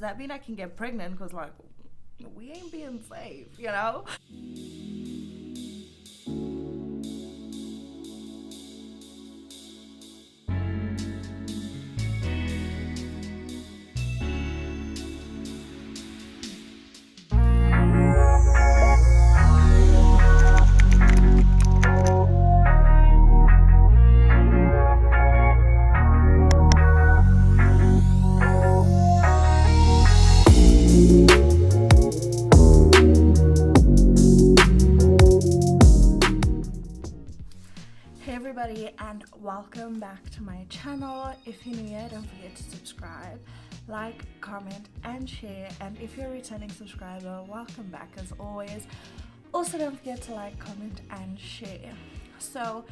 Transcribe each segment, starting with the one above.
that mean I can get pregnant? Because like, we ain't being safe, you know? Hey everybody, and welcome back to my channel. If you're new here, don't forget to subscribe, like, comment and share, and if you're a returning subscriber, welcome back as always. Also, don't forget to like, comment and share. So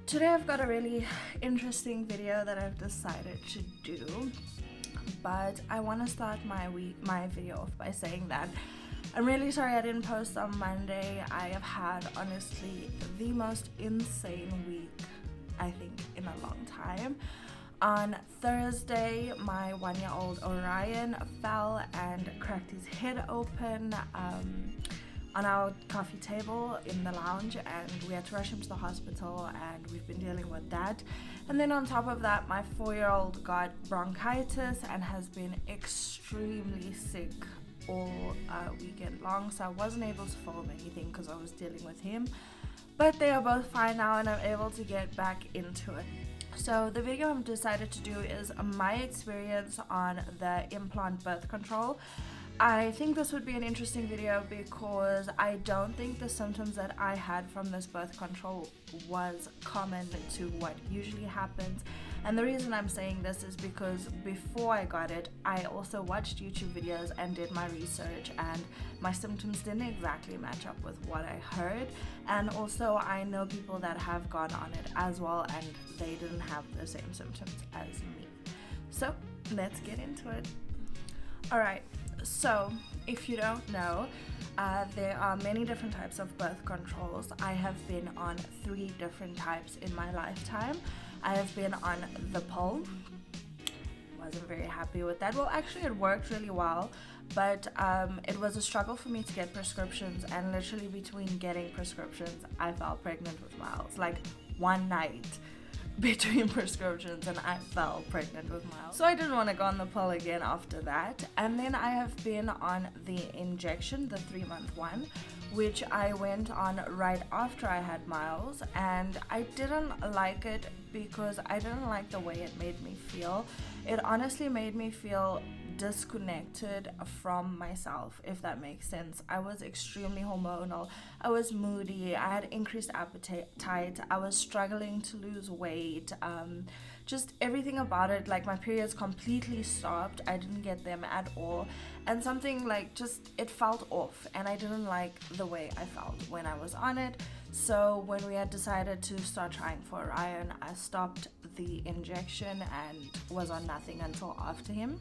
today I've got a really interesting video that I've decided to do, but I want to start my video off by saying that I'm really sorry I didn't post on Monday. I have had honestly the most insane week, I think, in a long time. On Thursday, my 1-year-old Orion fell and cracked his head open on our coffee table in the lounge, and we had to rush him to the hospital, and we've been dealing with that. And then on top of that, my 4-year-old got bronchitis and has been extremely sick all weekend long, so I wasn't able to film anything because I was dealing with him, but they are both fine now and I'm able to get back into it. So the video I've decided to do is my experience on the Implant Birth Control. I think this would be an interesting video because I don't think the symptoms that I had from this birth control was common to what usually happens. And the reason I'm saying this is because before I got it, I also watched YouTube videos and did my research, and my symptoms didn't exactly match up with what I heard. And also I know people that have gone on it as well, and they didn't have the same symptoms as me. So let's get into it. Alright, so if you don't know, there are many different types of birth controls. I have been on 3 different types in my lifetime. I have been on the pill. Wasn't very happy with that. Well, actually it worked really well, but it was a struggle for me to get prescriptions, and literally between getting prescriptions I fell pregnant with Miles. Like one night between prescriptions and I fell pregnant with Miles. So I didn't want to go on the pill again after that. And then I have been on the injection, the 3-month one, which I went on right after I had Miles, and I didn't like it because I didn't like the way it made me feel. It honestly made me feel disconnected from myself, if that makes sense. I was extremely hormonal. I was moody. I had increased appetite. I was struggling to lose weight. Just everything about it, like my periods completely stopped. I didn't get them at all, and something like just it felt off, and I didn't like the way I felt when I was on it. So when we had decided to start trying for Orion, I stopped the injection and was on nothing until after him.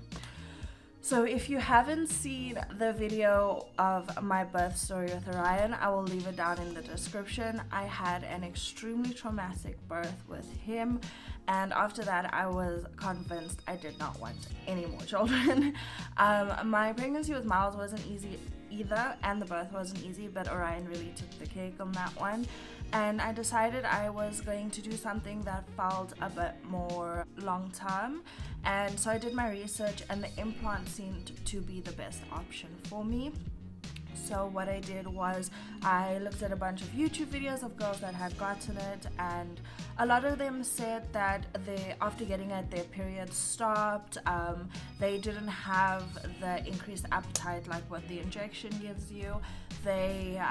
So if you haven't seen the video of my birth story with Orion, I will leave it down in the description. I had an extremely traumatic birth with him, and after that I was convinced I did not want any more children. My pregnancy with Miles wasn't easy either, and the birth wasn't easy, but Orion really took the cake on that one. And I decided I was going to do something that felt a bit more long term, and so I did my research, and the implant seemed to be the best option for me. So what I did was I looked at a bunch of YouTube videos of girls that had gotten it, and a lot of them said that after getting it, their periods stopped. They didn't have the increased appetite like what the injection gives you. They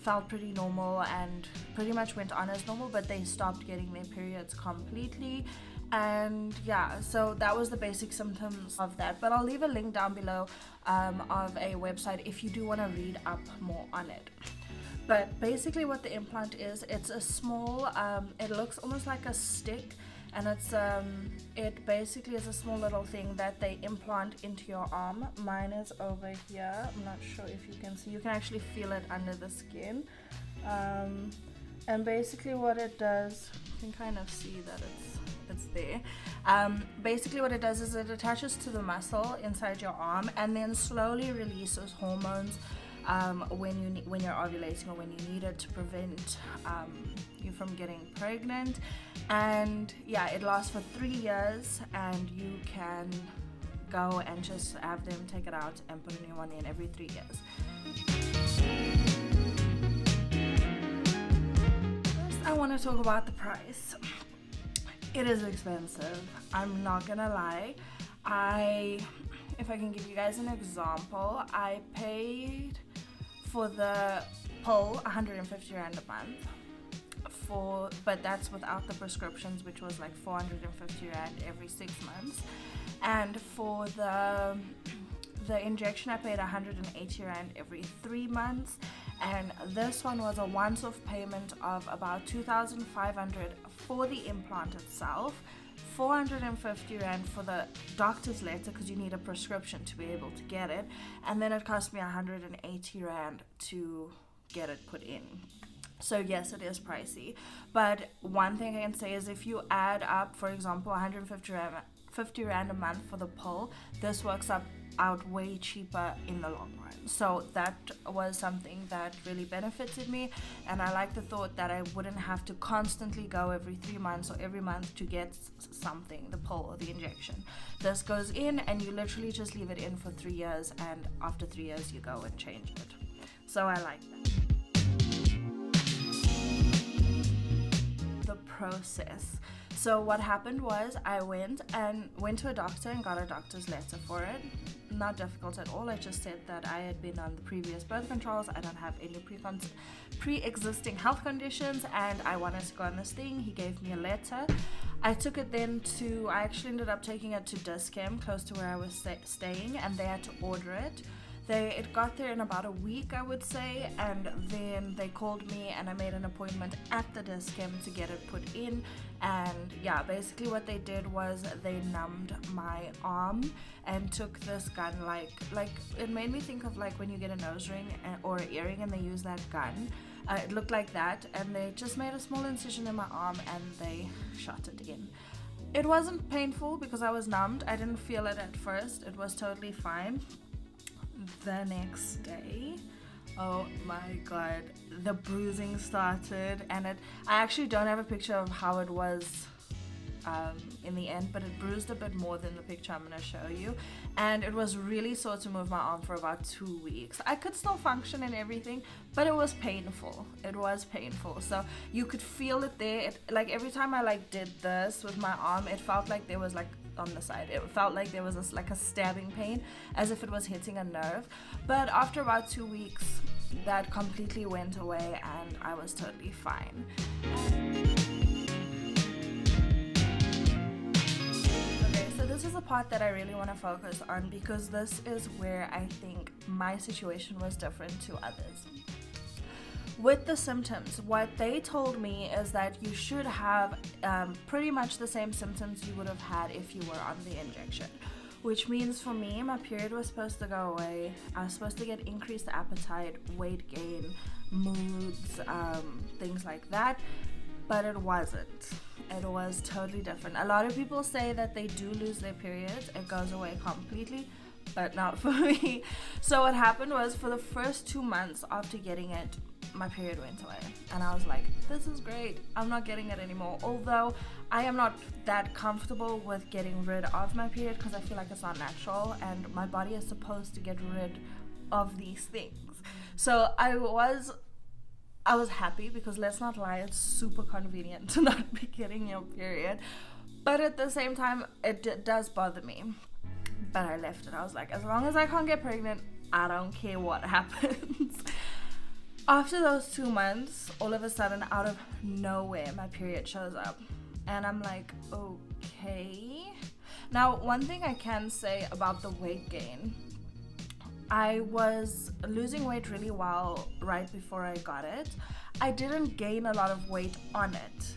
felt pretty normal and pretty much went on as normal, but they stopped getting their periods completely. And yeah, so that was the basic symptoms of that, but I'll leave a link down below of a website if you do want to read up more on it. But basically what the implant is, it's a small, it looks almost like a stick, and it basically is a small little thing that they implant into your arm. Mine is over here. I'm not sure if you can see. You can actually feel it under the skin. And basically what it does, you can kind of see that it's there. Basically what it does is it attaches to the muscle inside your arm and then slowly releases hormones when you're ovulating or when you need it to prevent you from getting pregnant. And yeah, it lasts for 3 years, and you can go and just have them take it out and put a new one in every 3 years. First, I want to talk about the price. It is expensive, I'm not gonna lie. If I can give you guys an example, I paid for the pill 150 rand a month, but that's without the prescriptions, which was like 450 rand every 6 months. And for the injection, I paid 180 rand every 3 months. And this one was a once-off payment of about 2,500 for the implant itself, 450 rand for the doctor's letter because you need a prescription to be able to get it, and then it cost me 180 rand to get it put in. So yes, it is pricey, but one thing I can say is if you add up, for example, 150 rand a month for the pill, this works out way cheaper in the long run. So that was something that really benefited me, and I like the thought that I wouldn't have to constantly go every 3 months or every month to get something, the pill or the injection. This goes in and you literally just leave it in for 3 years, and after 3 years you go and change it. So I like that. The process. So what happened was I went to a doctor and got a doctor's letter for it. Not difficult at all. I just said that I had been on the previous birth controls, I don't have any pre-existing health conditions, and I wanted to go on this thing. He gave me a letter. I took it then I actually ended up taking it to Dis-Chem, close to where I was staying, and they had to order it. It got there in about a week, I would say, and then they called me and I made an appointment at the Dis-Chem to get it put in. And yeah, basically what they did was they numbed my arm and took this gun, like it made me think of like when you get a nose ring or an earring and they use that gun. It looked like that, and they just made a small incision in my arm and they shot it in. It wasn't painful because I was numbed. I didn't feel it at first. It was totally fine. The next day, oh my god, the bruising started, and I actually don't have a picture of how it was in the end, but it bruised a bit more than the picture I'm going to show you, and it was really sore to move my arm for about 2 weeks. I could still function and everything, but it was painful. So you could feel it there. Like every time I did this with my arm, it felt like there was on the side, it felt like there was a stabbing pain, as if it was hitting a nerve. But after about 2 weeks, that completely went away and I was totally fine. So this is the part that I really want to focus on, because this is where I think my situation was different to others. With the symptoms, what they told me is that you should have pretty much the same symptoms you would have had if you were on the injection, which means for me, my period was supposed to go away. I was supposed to get increased appetite, weight gain, moods, things like that. But it wasn't. It was totally different. A lot of people say that they do lose their periods. It goes away completely, but not for me. So what happened was, for the first 2 months after getting it, my period went away. And I was like, this is great. I'm not getting it anymore. Although I am not that comfortable with getting rid of my period because I feel like it's not natural and my body is supposed to get rid of these things. So I was happy, because let's not lie, it's super convenient to not be getting your period, but at the same time it does bother me. But I left it. I was like, as long as I can't get pregnant, I don't care what happens. After those 2 months, all of a sudden, out of nowhere, my period shows up and I'm like, okay. Now, one thing I can say about the weight gain, I was losing weight really well right before I got it. I didn't gain a lot of weight on it,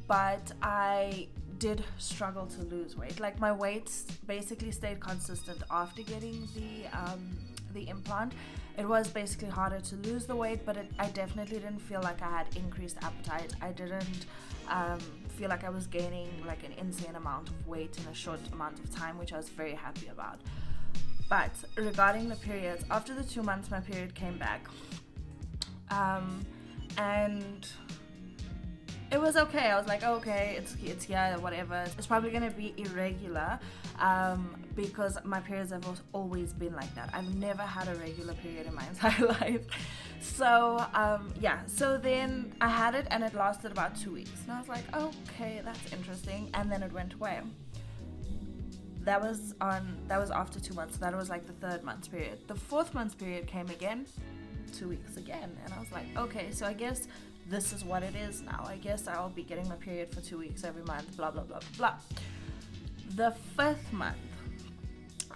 but I did struggle to lose weight. Like, my weight basically stayed consistent after getting the implant. It was basically harder to lose the weight, but I definitely didn't feel like I had increased appetite. I didn't feel like I was gaining like an insane amount of weight in a short amount of time, which I was very happy about. But regarding the periods, after the 2 months my period came back, and it was okay. I was like, okay, it's here, whatever. It's probably gonna be irregular, because my periods have always been like that. I've never had a regular period in my entire life. So so then I had it and it lasted about 2 weeks, and I was like, okay, that's interesting. And then it went away. That was after 2 months. So that was like the 3rd month's period. The 4th month's period came again, 2 weeks again, and I was like, okay, so I guess this is what it is now. I guess I'll be getting my period for 2 weeks every month, blah blah blah blah. The 5th month,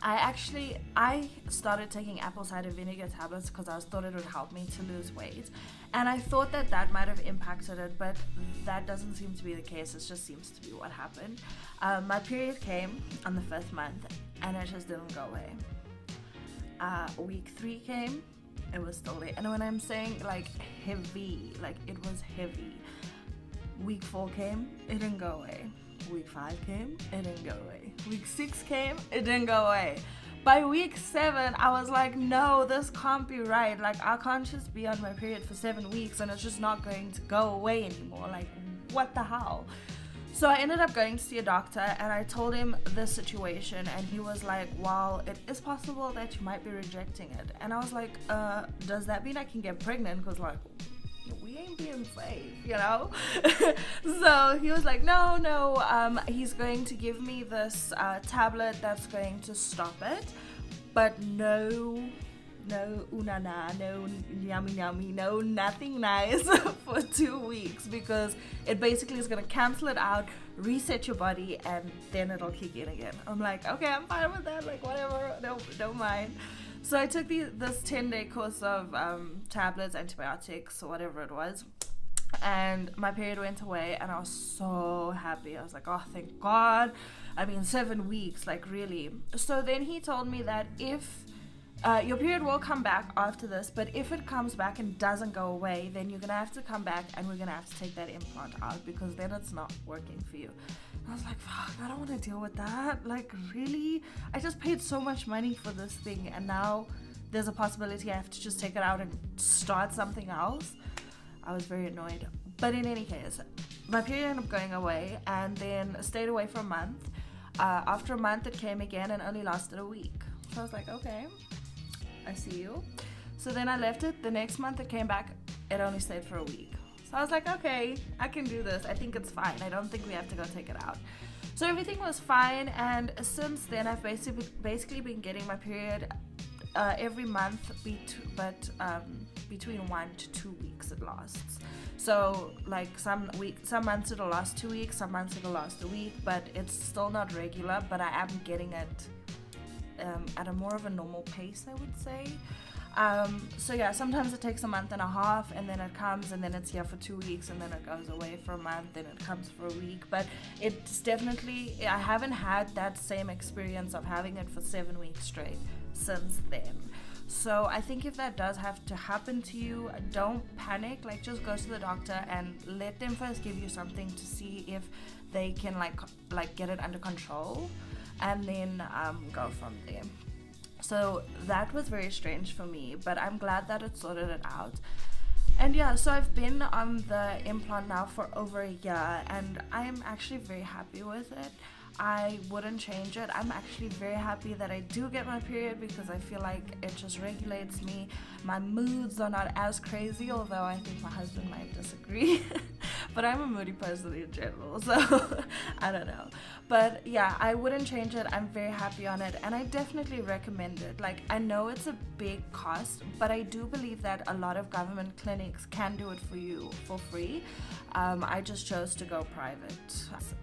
I started taking apple cider vinegar tablets because I thought it would help me to lose weight, and I thought that might have impacted it, but that doesn't seem to be the case. It just seems to be what happened. My period came on the 5th month and it just didn't go away. Week 3 came, it was still there, and when I'm saying like heavy, like it was heavy. Week 4 came, it didn't go away. Week 5 came, it didn't go away. Week 6 came, it didn't go away. By week 7, I was like, no, this can't be right. Like, I can't just be on my period for 7 weeks and it's just not going to go away anymore. Like, what the hell? So I ended up going to see a doctor and I told him the situation, and he was like, well, it is possible that you might be rejecting it. And I was like, does that mean I can get pregnant? Because like, we ain't being safe, you know? So he was like, no, he's going to give me this tablet that's going to stop it, but no unana, no yummy, no nothing nice for 2 weeks, because it basically is going to cancel it out, reset your body, and then it'll kick in again. I'm like, okay, I'm fine with that, like whatever, don't mind. So I took this 10-day course of tablets, antibiotics, or whatever it was, and my period went away, and I was so happy. I was like, oh, thank God. I mean, 7 weeks, like really. So then he told me that if your period will come back after this, but if it comes back and doesn't go away, then you're gonna have to come back and we're gonna have to take that implant out, because then it's not working for you. I was like, fuck, I don't want to deal with that. Like, really? I just paid so much money for this thing, and now there's a possibility I have to just take it out and start something else. I was very annoyed. But in any case, my period ended up going away, and then stayed away for a month. After a month, it came again and only lasted a week. So I was like, okay, I see you. So then I left it. The next month it came back, it only stayed for a week. So I was like, okay, I can do this. I think it's fine. I don't think we have to go take it out. So everything was fine, and since then I've basically been getting my period every month, between 1 to 2 weeks it lasts. So like some months it'll last 2 weeks, some months it'll last a week, but it's still not regular, but I am getting it at a more of a normal pace, I would say. So yeah, sometimes it takes a month and a half, and then it comes, and then it's here for 2 weeks, and then it goes away for a month, then it comes for a week. But it's definitely, I haven't had that same experience of having it for 7 weeks straight since then. So I think if that does have to happen to you, don't panic. Like, just go to the doctor and let them first give you something to see if they can like get it under control, and then go from there. So that was very strange for me, but I'm glad that it sorted it out. And yeah, so I've been on the implant now for over a year, and I'm actually very happy with it. I wouldn't change it. I'm actually very happy that I do get my period, because I feel like it just regulates me. My moods are not as crazy, although I think my husband might disagree. But I'm a moody person in general, so I don't know. But yeah, I wouldn't change it. I'm very happy on it, and I definitely recommend it. Like, I know it's a big cost, but I do believe that a lot of government clinics can do it for you for free. I just chose to go private.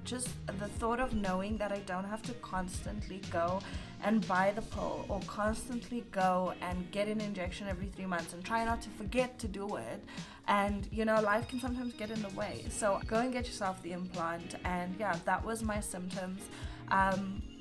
Just the thought of knowing that I don't have to constantly go and buy the pill, or constantly go and get an injection every 3 months and try not to forget to do it. And you know, life can sometimes get in the way. So go and get yourself the implant. And yeah, that was my symptoms.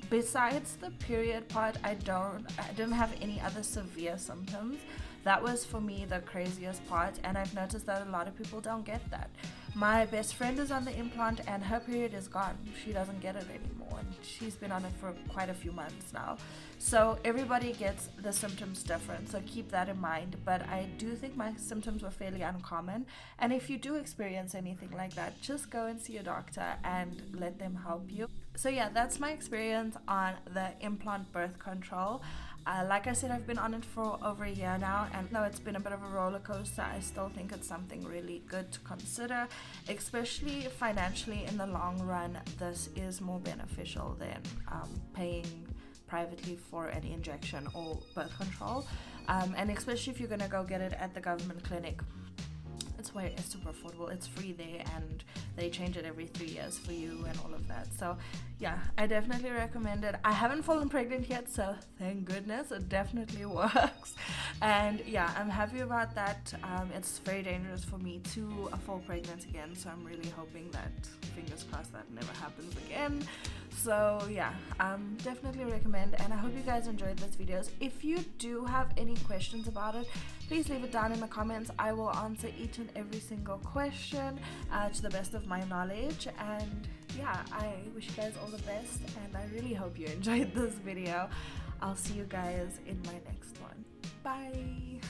Besides the period part, I didn't have any other severe symptoms. That was for me the craziest part, and I've noticed that a lot of people don't get that. My best friend is on the implant and her period is gone. She doesn't get it anymore, and she's been on it for quite a few months now. So everybody gets the symptoms different, so keep that in mind. But I do think my symptoms were fairly uncommon, and if you do experience anything like that, just go and see a doctor and let them help you. So yeah, that's my experience on the implant birth control. Like I said, I've been on it for over a year now, and though it's been a bit of a roller coaster, I still think it's something really good to consider, especially financially. In the long run, this is more beneficial than paying privately for an injection or birth control, and especially if you're gonna go get it at the government clinic. It's super affordable, it's free there, and they change it every 3 years for you and all of that. So yeah, I definitely recommend it. I haven't fallen pregnant yet, so thank goodness, it definitely works. And yeah, I'm happy about that. It's very dangerous for me to fall pregnant again, so I'm really hoping that, fingers crossed, that never happens again. So yeah, definitely recommend, and I hope you guys enjoyed this video. If you do have any questions about it, please leave it down in the comments. I will answer each and every single question to the best of my knowledge. And yeah, I wish you guys all the best, and I really hope you enjoyed this video. I'll see you guys in my next one. Bye.